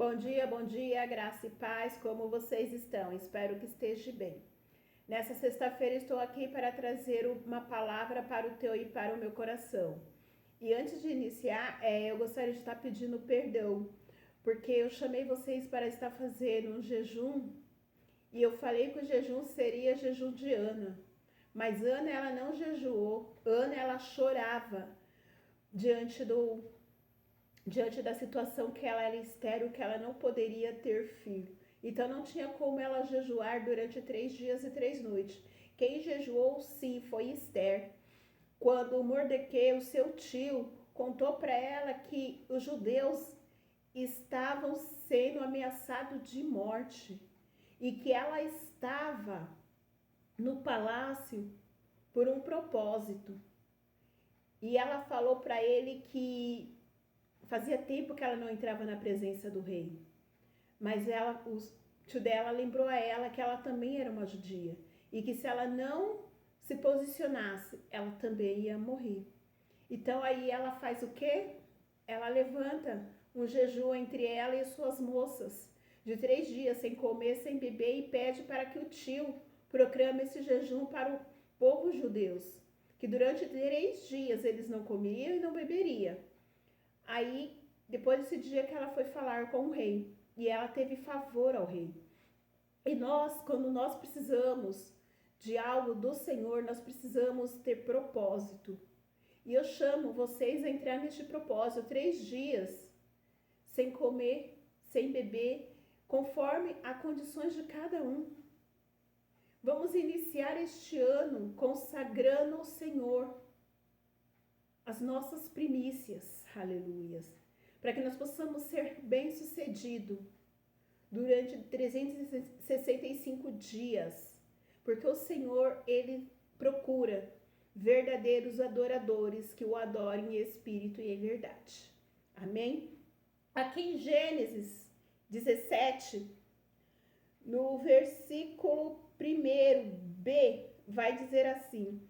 Bom dia, graça e paz, como vocês estão? Espero que esteja bem. Nessa sexta-feira estou aqui para trazer uma palavra para o teu e para o meu coração. E antes de iniciar, eu gostaria de estar pedindo perdão, porque eu chamei vocês para estar fazendo um jejum e eu falei que o jejum seria jejum de Ana. Mas Ana, ela não jejuou, Ana, ela chorava diante da situação que ela era estéril, que ela não poderia ter filho. Então não tinha como ela jejuar durante 3 dias e 3 noites. Quem jejuou sim foi Esther. Quando Mordequeu, o seu tio, contou para ela que os judeus estavam sendo ameaçados de morte e que ela estava no palácio por um propósito. E ela falou para ele que fazia tempo que ela não entrava na presença do rei. Mas o tio dela lembrou a ela que ela também era uma judia. E que se ela não se posicionasse, ela também ia morrer. Então aí ela faz o quê? Ela levanta um jejum entre ela e suas moças de 3 dias, sem comer, sem beber, e pede para que o tio proclame esse jejum para o povo judeus. Que durante 3 dias eles não comiam e não beberiam. Aí, depois desse dia que ela foi falar com o rei, e ela teve favor ao rei. E nós, quando nós precisamos de algo do Senhor, nós precisamos ter propósito. E eu chamo vocês a entrar neste propósito, 3 dias, sem comer, sem beber, conforme as condições de cada um. Vamos iniciar este ano consagrando ao Senhor as nossas primícias, aleluias, para que nós possamos ser bem-sucedidos durante 365 dias, porque o Senhor, Ele procura verdadeiros adoradores que o adorem em espírito e em verdade. Amém? Aqui em Gênesis 17, no versículo 1b, vai dizer assim: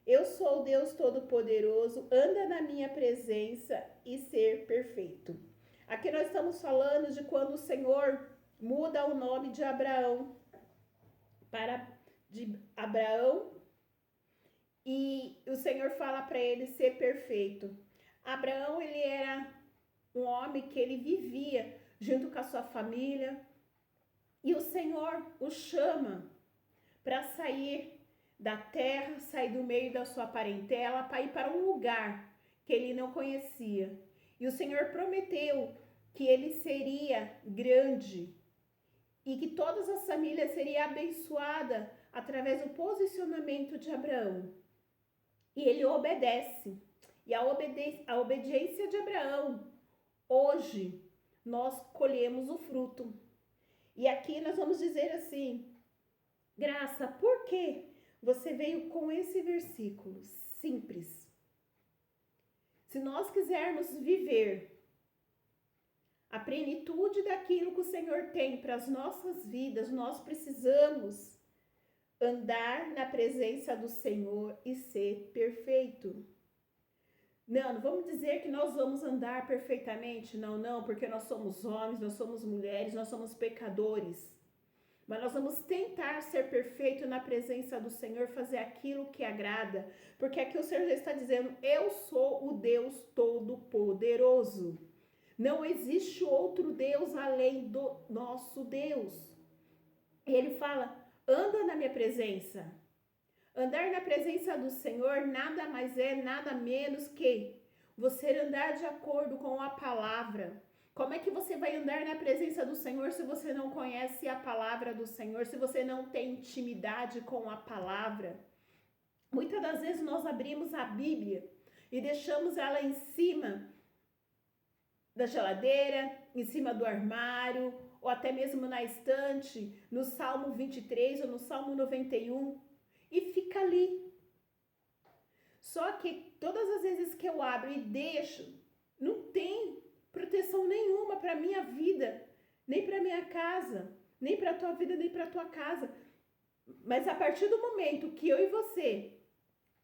eu sou o Deus Todo-Poderoso, anda na minha presença e ser perfeito. Aqui nós estamos falando de quando o Senhor muda o nome de Abraão de Abraão, e o Senhor fala para ele ser perfeito. Abraão, ele era um homem que ele vivia junto com a sua família, e o Senhor o chama para sair da terra, sair do meio da sua parentela, para ir para um lugar que ele não conhecia. E o Senhor prometeu que ele seria grande e que todas as famílias seriam abençoadas através do posicionamento de Abraão. E ele obedece. E a obediência de Abraão, hoje, nós colhemos o fruto. E aqui nós vamos dizer assim: Graça, por que você veio com esse versículo simples? Se nós quisermos viver a plenitude daquilo que o Senhor tem para as nossas vidas, nós precisamos andar na presença do Senhor e ser perfeito. Não vamos dizer que nós vamos andar perfeitamente, não, porque nós somos homens, nós somos mulheres, nós somos pecadores. Mas nós vamos tentar ser perfeito na presença do Senhor, fazer aquilo que agrada. Porque aqui o Senhor já está dizendo: eu sou o Deus Todo-Poderoso. Não existe outro Deus além do nosso Deus. E ele fala: anda na minha presença. Andar na presença do Senhor nada mais é, nada menos que você andar de acordo com a palavra. Como é que você vai andar na presença do Senhor se você não conhece a palavra do Senhor, se você não tem intimidade com a palavra? Muitas das vezes nós abrimos a Bíblia e deixamos ela em cima da geladeira, em cima do armário, ou até mesmo na estante, no Salmo 23 ou no Salmo 91, e fica ali. Só que todas as vezes que eu abro e deixo, não tem proteção nenhuma para minha vida, nem para minha casa, nem para a tua vida, nem para a tua casa. Mas a partir do momento que eu e você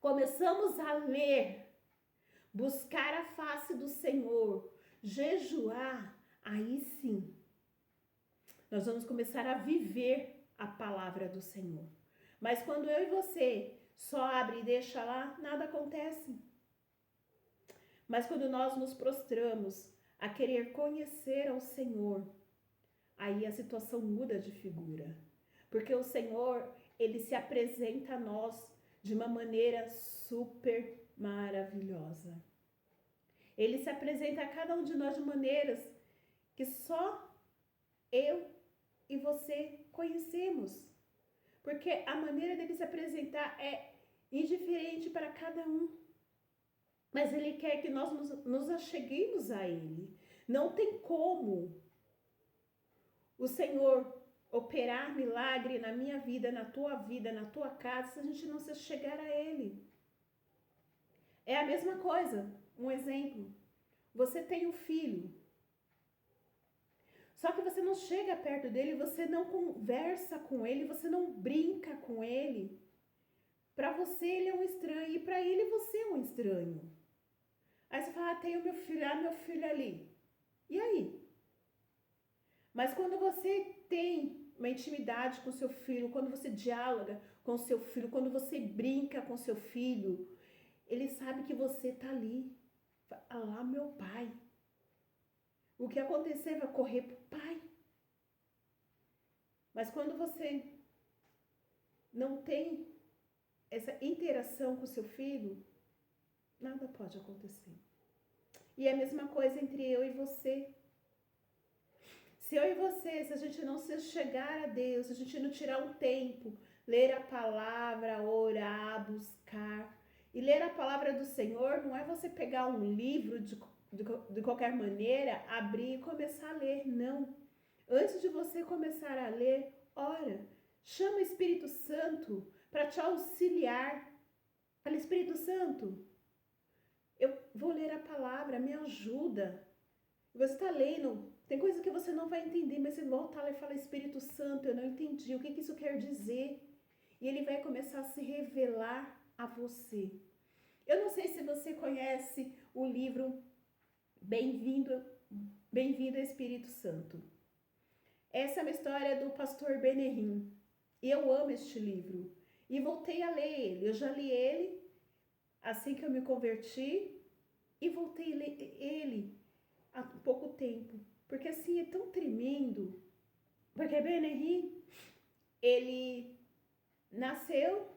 começamos a ler, buscar a face do Senhor, jejuar, aí sim, nós vamos começar a viver a palavra do Senhor. Mas quando eu e você só abre e deixa lá, nada acontece. Mas quando nós nos prostramos a querer conhecer ao Senhor, aí a situação muda de figura. Porque o Senhor, ele se apresenta a nós de uma maneira super maravilhosa. Ele se apresenta a cada um de nós de maneiras que só eu e você conhecemos. Porque a maneira dele se apresentar é indiferente para cada um. Mas ele quer que nós nos acheguemos a ele. Não tem como o Senhor operar milagre na minha vida, na tua casa, se a gente não se chegar a ele. É a mesma coisa. Um exemplo. Você tem um filho. Só que você não chega perto dele, você não conversa com ele, você não brinca com ele. Para você ele é um estranho e para ele você é um estranho. Aí você fala, tem o meu filho ali. E aí? Mas quando você tem uma intimidade com seu filho, quando você dialoga com seu filho, quando você brinca com seu filho, ele sabe que você está ali. Fala, lá meu pai. O que acontecer vai correr para o pai. Mas quando você não tem essa interação com seu filho, nada pode acontecer. E é a mesma coisa entre eu e você. Se eu e você, se a gente não se chegar a Deus, se a gente não tirar um tempo, ler a palavra, orar, buscar. E ler a palavra do Senhor não é você pegar um livro de qualquer maneira, abrir e começar a ler, não. Antes de você começar a ler, ora, chama o Espírito Santo para te auxiliar. Fala, Espírito Santo, eu vou ler a palavra, me ajuda. Você está lendo, tem coisa que você não vai entender, mas você volta lá e fala, Espírito Santo, eu não entendi, o que isso quer dizer? E ele vai começar a se revelar a você. Eu não sei se você conhece o livro Bem-vindo Espírito Santo. Essa é uma história do pastor Benehim. Eu amo este livro. E voltei a ler ele. Eu já li ele assim que eu me converti e voltei a ler ele há pouco tempo. Porque assim é tão tremendo. Porque Benehim, ele nasceu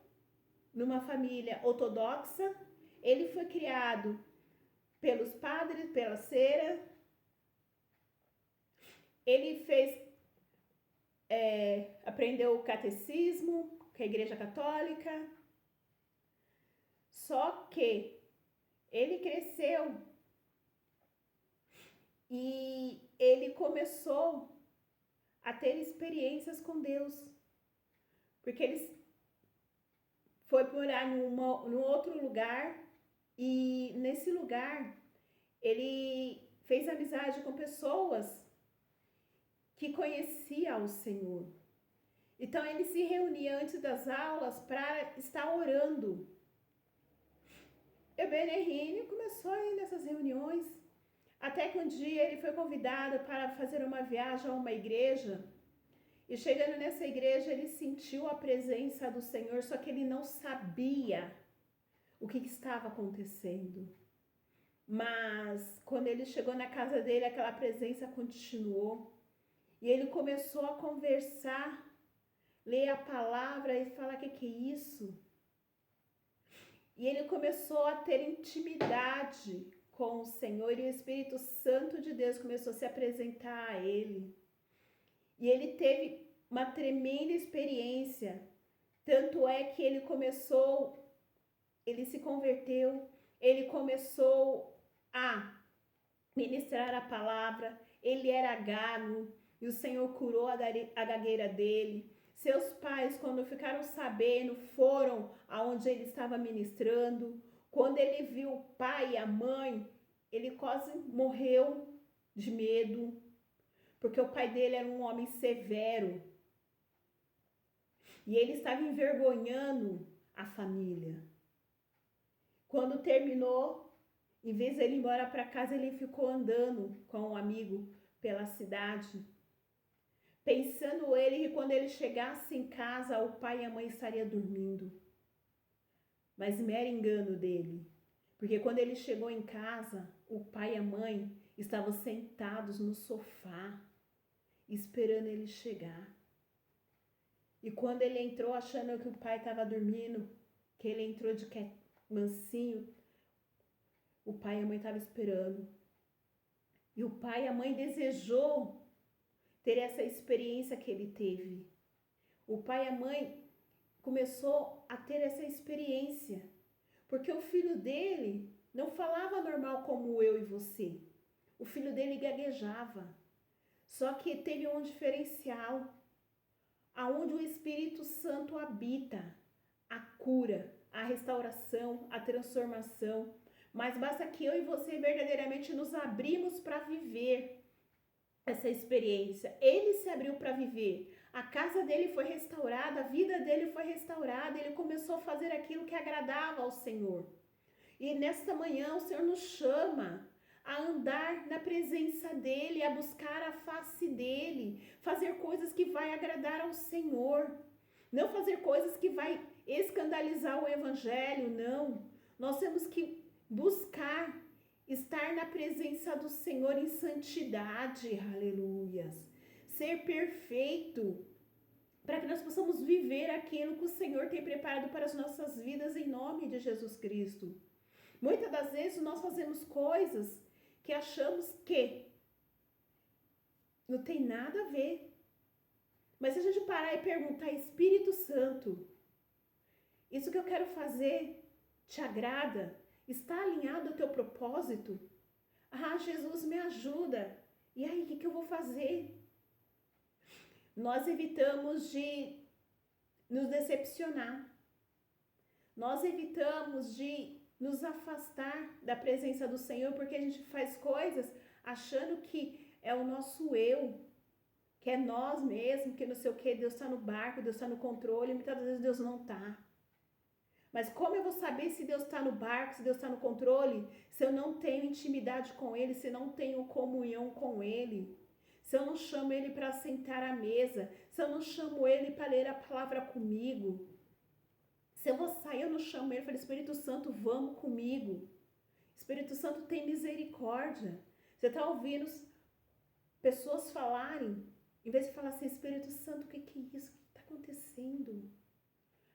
numa família ortodoxa. Ele foi criado pelos padres, pela cera. Ele aprendeu o catecismo com a Igreja Católica. Só que ele cresceu e ele começou a ter experiências com Deus. Porque ele foi morar num outro lugar e nesse lugar ele fez amizade com pessoas que conheciam o Senhor. Então ele se reunia antes das aulas para estar orando. E o Benehim começou a ir nessas reuniões, até que um dia ele foi convidado para fazer uma viagem a uma igreja. E chegando nessa igreja, ele sentiu a presença do Senhor, só que ele não sabia o que estava acontecendo. Mas quando ele chegou na casa dele, aquela presença continuou. E ele começou a conversar, ler a palavra e falar, o que é isso? E ele começou a ter intimidade com o Senhor e o Espírito Santo de Deus começou a se apresentar a ele. E ele teve uma tremenda experiência. Tanto é que ele se converteu, ele começou a ministrar a palavra, ele era gago e o Senhor curou a gagueira dele. Seus pais, quando ficaram sabendo, foram aonde ele estava ministrando. Quando ele viu o pai e a mãe, ele quase morreu de medo, porque o pai dele era um homem severo. E ele estava envergonhando a família. Quando terminou, em vez de ele ir embora para casa, ele ficou andando com um amigo pela cidade, pensando ele que quando ele chegasse em casa, o pai e a mãe estariam dormindo. Mas mero engano dele, porque quando ele chegou em casa, o pai e a mãe estavam sentados no sofá, esperando ele chegar. E quando ele entrou achando que o pai estava dormindo, que ele entrou de mansinho, o pai e a mãe estavam esperando. E o pai e a mãe desejou ter essa experiência que ele teve. O pai e a mãe começou a ter essa experiência, porque o filho dele não falava normal como eu e você. O filho dele gaguejava. Só que teve um diferencial, aonde o Espírito Santo habita, a cura, a restauração, a transformação. Mas basta que eu e você verdadeiramente nos abrimos para viver essa experiência. Ele se abriu para viver. A casa dele foi restaurada, a vida dele foi restaurada. Ele começou a fazer aquilo que agradava ao Senhor. E nesta manhã o Senhor nos chama a andar na presença dele, a buscar a face dele, fazer coisas que vai agradar ao Senhor. Não fazer coisas que vai escandalizar o evangelho, não. Nós temos que buscar estar na presença do Senhor em santidade, aleluias. Ser perfeito, para que nós possamos viver aquilo que o Senhor tem preparado para as nossas vidas em nome de Jesus Cristo. Muitas das vezes nós fazemos coisas que achamos que não tem nada a ver. Mas se a gente parar e perguntar, Espírito Santo, isso que eu quero fazer te agrada? Está alinhado ao teu propósito? Ah, Jesus, me ajuda. E aí, o que eu vou fazer? Nós evitamos de nos decepcionar. Nós evitamos de nos afastar da presença do Senhor, porque a gente faz coisas achando que é o nosso eu, que é nós mesmos, que não sei o que, Deus está no barco, Deus está no controle, e muitas vezes Deus não está. Mas como eu vou saber se Deus está no barco, se Deus está no controle, se eu não tenho intimidade com Ele, se não tenho comunhão com Ele, se eu não chamo Ele para sentar à mesa, se eu não chamo Ele para ler a palavra comigo, se eu vou sair, eu não chamo Ele, eu falo, Espírito Santo, vamos comigo. Espírito Santo, tem misericórdia. Você está ouvindo pessoas falarem, em vez de falar assim, Espírito Santo, o que é isso? O que está acontecendo?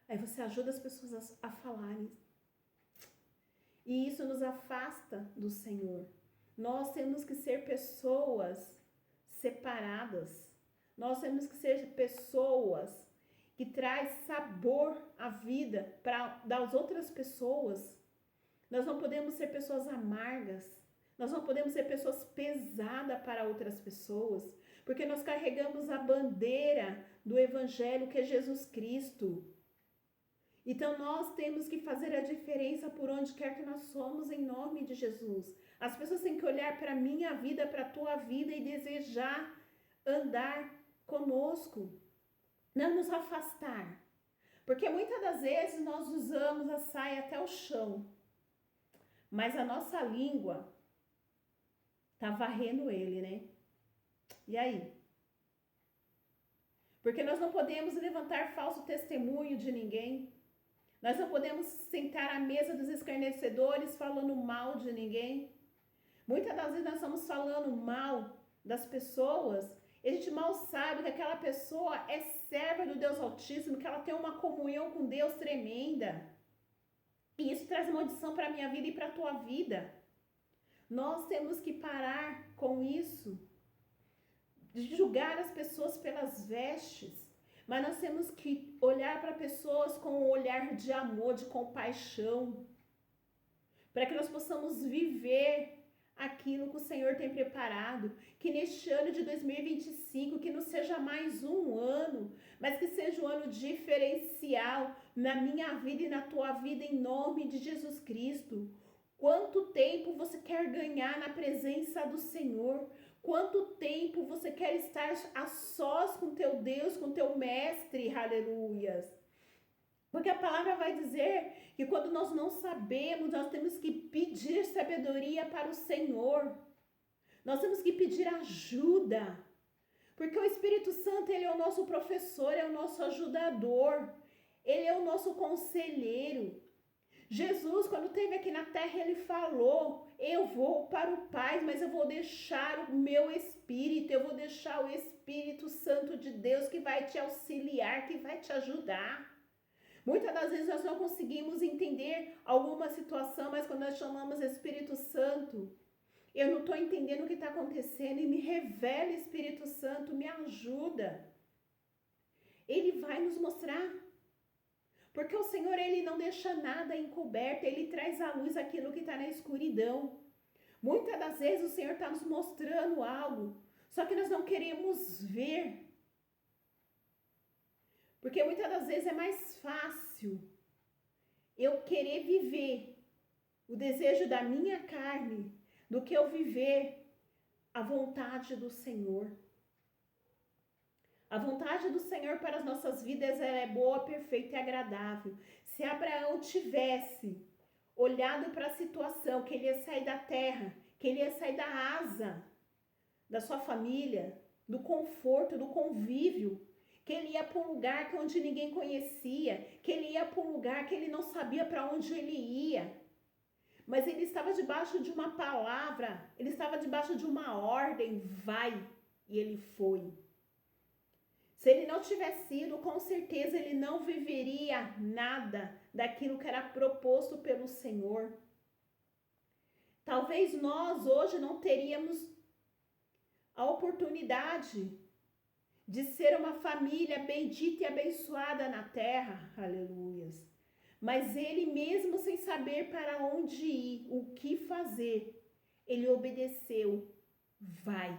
Aí você ajuda as pessoas a falarem. E isso nos afasta do Senhor. Nós temos que ser pessoas separadas. Nós temos que ser pessoas que traz sabor à vida para das outras pessoas. Nós não podemos ser pessoas amargas. Nós não podemos ser pessoas pesadas para outras pessoas, porque nós carregamos a bandeira do Evangelho, que é Jesus Cristo. Então nós temos que fazer a diferença por onde quer que nós somos, em nome de Jesus. As pessoas têm que olhar para a minha vida, para a tua vida e desejar andar conosco, não nos afastar. Porque muitas das vezes nós usamos a saia até o chão, mas a nossa língua tá varrendo ele, né? E aí? Porque nós não podemos levantar falso testemunho de ninguém. Nós não podemos sentar à mesa dos escarnecedores falando mal de ninguém. Muitas das vezes nós estamos falando mal das pessoas e a gente mal sabe que aquela pessoa é serva do Deus Altíssimo, que ela tem uma comunhão com Deus tremenda. E isso traz maldição para a minha vida e para a tua vida. Nós temos que parar com isso, de julgar as pessoas pelas vestes. Mas nós temos que olhar para pessoas com um olhar de amor, de compaixão, para que nós possamos viver aquilo que o Senhor tem preparado, que neste ano de 2025, que não seja mais um ano, mas que seja um ano diferencial na minha vida e na tua vida, em nome de Jesus Cristo. Quanto tempo você quer ganhar na presença do Senhor? Quanto tempo você quer estar a sós com teu Deus, com teu mestre, aleluias? Porque a palavra vai dizer que quando nós não sabemos, nós temos que pedir sabedoria para o Senhor. Nós temos que pedir ajuda. Porque o Espírito Santo, ele é o nosso professor, é o nosso ajudador, ele é o nosso conselheiro. Jesus, quando esteve aqui na terra, ele falou: eu vou para o Pai, mas eu vou deixar o meu Espírito, eu vou deixar o Espírito Santo de Deus que vai te auxiliar, que vai te ajudar. Muitas das vezes nós não conseguimos entender alguma situação, mas quando nós chamamos Espírito Santo, eu não estou entendendo o que está acontecendo e me revela, Espírito Santo, me ajuda. Ele vai nos mostrar. Porque o Senhor, ele não deixa nada encoberto, ele traz à luz aquilo que está na escuridão. Muitas das vezes o Senhor está nos mostrando algo, só que nós não queremos ver. Porque muitas das vezes é mais fácil eu querer viver o desejo da minha carne do que eu viver a vontade do Senhor. A vontade do Senhor para as nossas vidas ela é boa, perfeita e agradável. Se Abraão tivesse olhado para a situação, que ele ia sair da terra, que ele ia sair da asa da sua família, do conforto, do convívio, que ele ia para um lugar que onde ninguém conhecia, que ele ia para um lugar que ele não sabia para onde ele ia. Mas ele estava debaixo de uma palavra, ele estava debaixo de uma ordem, vai, e ele foi. Se ele não tivesse ido, com certeza ele não viveria nada daquilo que era proposto pelo Senhor. Talvez nós hoje não teríamos a oportunidade de ser uma família bendita e abençoada na terra, aleluias. Mas ele mesmo sem saber para onde ir, o que fazer, ele obedeceu, vai.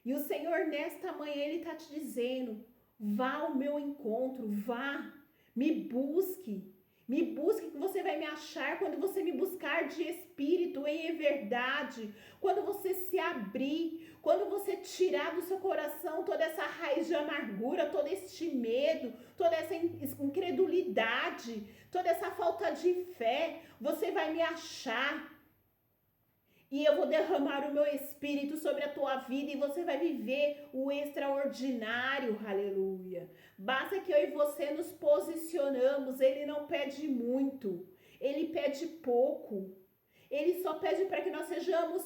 E o Senhor nesta manhã, ele está te dizendo, vá ao meu encontro, vá, me busque que você vai me achar quando você me buscar de espírito, em verdade, quando você se abrir, quando você tirar do seu coração toda essa raiz de amargura, todo este medo, toda essa incredulidade, toda essa falta de fé, você vai me achar. E eu vou derramar o meu espírito sobre a tua vida e você vai viver o extraordinário, aleluia. Basta que eu e você nos posicionamos, ele não pede muito, ele pede pouco. Ele só pede para que nós sejamos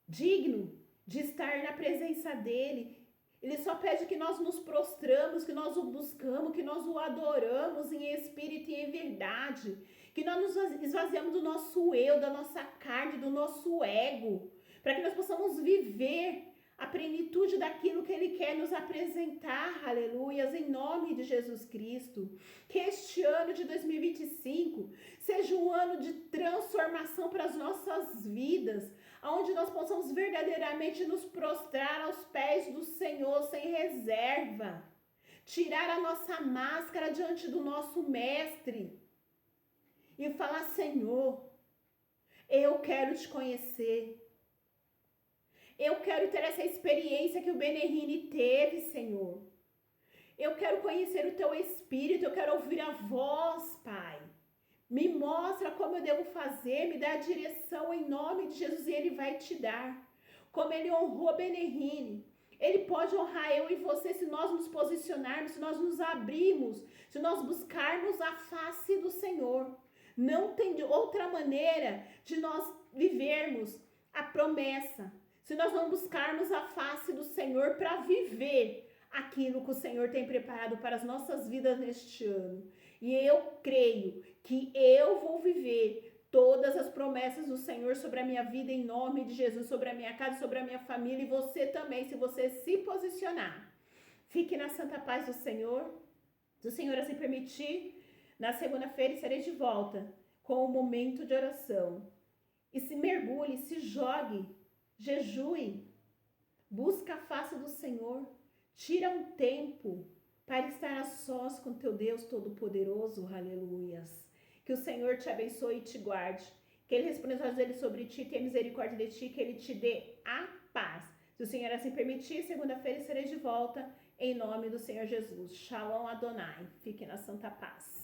dignos de estar na presença dele. Ele só pede que nós nos prostramos, que nós o buscamos, que nós o adoramos em espírito e em verdade. Que nós nos esvaziamos do nosso eu, da nossa carne, do nosso ego, para que nós possamos viver a plenitude daquilo que ele quer nos apresentar, aleluias, em nome de Jesus Cristo. Que este ano de 2025 seja um ano de transformação para as nossas vidas, onde nós possamos verdadeiramente nos prostrar aos pés do Senhor sem reserva, tirar a nossa máscara diante do nosso Mestre, e falar, Senhor, eu quero te conhecer. Eu quero ter essa experiência que o Benihini teve, Senhor. Eu quero conhecer o teu Espírito, eu quero ouvir a voz, Pai. Me mostra como eu devo fazer, me dá a direção em nome de Jesus e Ele vai te dar. Como Ele honrou Benihini, Ele pode honrar eu e você se nós nos posicionarmos, se nós nos abrirmos, se nós buscarmos a face do Senhor. Não tem outra maneira de nós vivermos a promessa, se nós não buscarmos a face do Senhor para viver aquilo que o Senhor tem preparado para as nossas vidas neste ano. E eu creio que eu vou viver todas as promessas do Senhor sobre a minha vida em nome de Jesus, sobre a minha casa, sobre a minha família e você também, se você se posicionar. Fique na santa paz do Senhor. Se o Senhor assim permitir, na segunda-feira estarei de volta com o momento de oração. E se mergulhe, se jogue, jejue, busca a face do Senhor, tira um tempo para estar a sós com teu Deus Todo-Poderoso, aleluias. Que o Senhor te abençoe e te guarde, que Ele responda os olhos dele sobre ti, tenha misericórdia de ti, que Ele te dê a paz. Se o Senhor assim permitir, segunda-feira estarei de volta, em nome do Senhor Jesus. Shalom Adonai. Fique na santa paz.